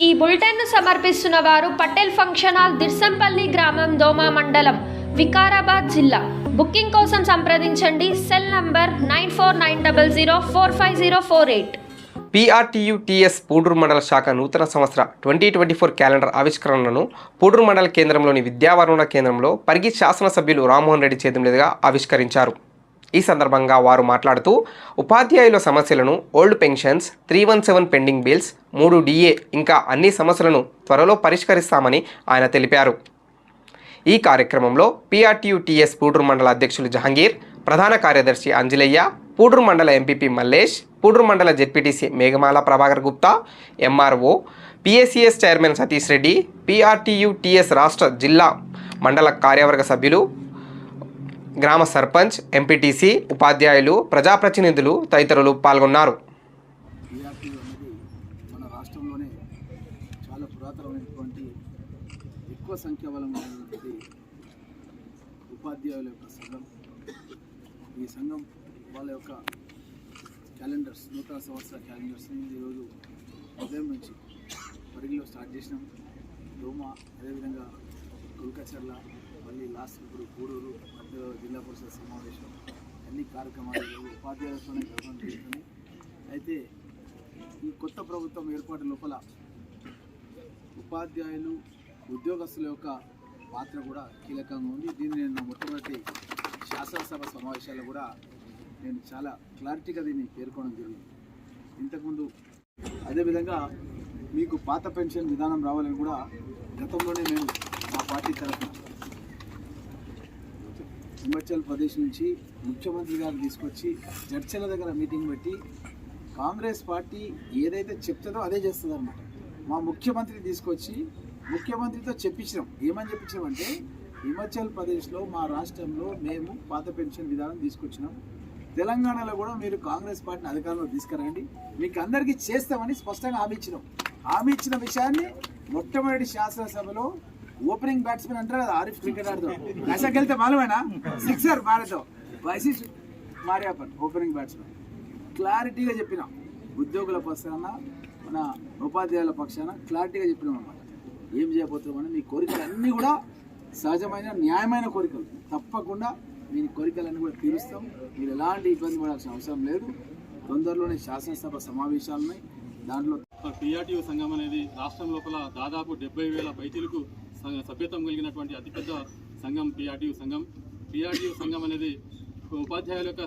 ఈ బులెటిన్ ను సమర్పిస్తున్న వారు పటేల్ ఫంక్షన్ హాల్ దిర్సంపల్లి గ్రామం దోమా మండలం వికారాబాద్ జిల్లా. బుకింగ్ కోసం సంప్రదించండి. Cell number 9490045048. PRTU-TS పూడూరు మండల శాఖ నూతన సంవత్సర 2024 క్యాలెండర్ ఆవిష్కరణను పూడూరు మండల కేంద్రంలోని విద్యావరణ కేంద్రంలో పరిగి శాసనసభ్యులు రామ్మోహన్ రెడ్డి చేతుల మీదుగా ఆవిష్కరించారు. ఈ సందర్భంగా వారు మాట్లాడుతూ ఉపాధ్యాయుల సమస్యలను, old pensions, 317 pending bills, 3 DA ఇంకా అన్ని సమస్యలను త్వరలో పరిష్కరిస్తామని ఆయన తెలిపారు. ఈ కార్యక్రమంలో PRTU-TS పూడూరు మండల అధ్యక్షులు జహంగీర్, ప్రధాన కార్యదర్శి అంజలయ్య, పూడూరు మండల ఎంపీపీ మల్లేష్, పూడూరు మండల ZPTC Meghamala Prabhakar Gupta, MRO, PACS chairman Satish Reddy, PRTU-TS రాష్ట్ర జిల్లా మండల కార్యవర్గ సభ్యులు, గ్రామ సర్పంచ్, MPTC, ఉపాధ్యాయులు, ప్రజాప్రతినిధులు తదితరులు పాల్గొన్నారు. PRTU అనేది మన రాష్ట్రంలోనే చాలా పురాతనమైనటువంటి ఎక్కువ సంఖ్యాబలం ఉన్నటువంటి ఉపాధ్యాయుల యొక్క సంఘం. ఈ సంఘం వాళ్ళ యొక్క క్యాలెండర్స్, నూతన సంవత్సర క్యాలెండర్స్ని ఈరోజు ఉదయం నుంచి పరిగిలో స్టార్ట్ చేసినాం. దోమ, అదేవిధంగా కుల్కచర్ల, మళ్ళీ లాస్ట్ ఇప్పుడు పూడూరు మధ్యలో జిల్లా పరిషత్ సమావేశం, అన్ని కార్యక్రమాలు ఉపాధ్యాయులతోనే గవర్నమెంట్ చేస్తుంది. అయితే ఈ కొత్త ప్రభుత్వం ఏర్పాటు లోపల ఉపాధ్యాయులు, ఉద్యోగస్తుల యొక్క పాత్ర కూడా కీలకంగా ఉంది. దీన్ని నేను మొట్టమొదటి శాసనసభ సమావేశాల్లో కూడా నేను చాలా క్లారిటీగా దీన్ని పేర్కొనడం జరిగింది. ఇంతకుముందు అదేవిధంగా మీకు పాత పెన్షన్ విధానం రావాలని కూడా గతంలోనే నేను మా పార్టీ తరఫున హిమాచల్ ప్రదేశ్ నుంచి ముఖ్యమంత్రి గారు తీసుకొచ్చి చర్చల దగ్గర మీటింగ్ పెట్టి కాంగ్రెస్ పార్టీ ఏదైతే చెప్తుందో అదే చేస్తుంది అన్నమాట. మా ముఖ్యమంత్రి తీసుకొచ్చి ముఖ్యమంత్రితో చెప్పించినాం. ఏమని చెప్పించామంటే, హిమాచల్ ప్రదేశ్లో మా రాష్ట్రంలో మేము పాత పెన్షన్ విధానం తీసుకొచ్చినాం, తెలంగాణలో కూడా మీరు కాంగ్రెస్ పార్టీని అధికారంలో తీసుకురండి, మీకు అందరికీ చేస్తామని స్పష్టంగా హామీ ఇచ్చినాం. హామీ ఇచ్చిన విషయాన్ని మొట్టమొదటి శాసనసభలో ఓపెనింగ్ బ్యాట్స్మెన్ అంటారు కదా, ఆరిఫ్ క్రికెట్ ఆడుతాం, వెళ్తే మాలమేనా సిక్సర్ భారత్ వైసీస్ మారియాపన్ ఓపెనింగ్ బ్యాట్స్మెన్ క్లారిటీగా చెప్పినాం. ఉద్యోగుల పక్షాన, మన ఉపాధ్యాయుల పక్షాన క్లారిటీగా చెప్పినాం అన్నమాట. ఏం చేయబోతున్నామని మీ కోరికలన్నీ కూడా సహజమైన, న్యాయమైన కోరికలు, తప్పకుండా మీ కోరికలన్నీ కూడా తీరుస్తాం. మీరు ఎలాంటి ఇబ్బంది పడాల్సిన అవసరం లేదు. తొందరలోనే శాసనసభ సమావేశాలు ఉన్నాయి. దాంట్లో PRTU సంఘం అనేది రాష్ట్రం లోపల దాదాపు 70,000 పైచీలకు సభ్యత్వం కలిగినటువంటి అతిపెద్ద సంఘం PRTU సంఘం. PRTU సంఘం అనేది ఉపాధ్యాయుల యొక్క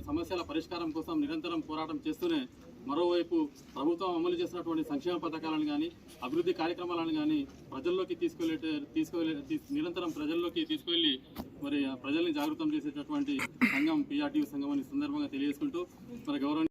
సమస్యల పరిష్కారం కోసం నిరంతరం పోరాటం చేస్తూనే, మరోవైపు ప్రభుత్వం అమలు చేసినటువంటి సంక్షేమ పథకాలను కానీ, అభివృద్ధి కార్యక్రమాలను కానీ ప్రజల్లోకి నిరంతరం ప్రజల్లోకి తీసుకువెళ్ళి మరి ప్రజల్ని జాగృతం చేసేటటువంటి సంఘం PRTU సంఘం అని సందర్భంగా తెలియజేసుకుంటూ, మరి గౌరవ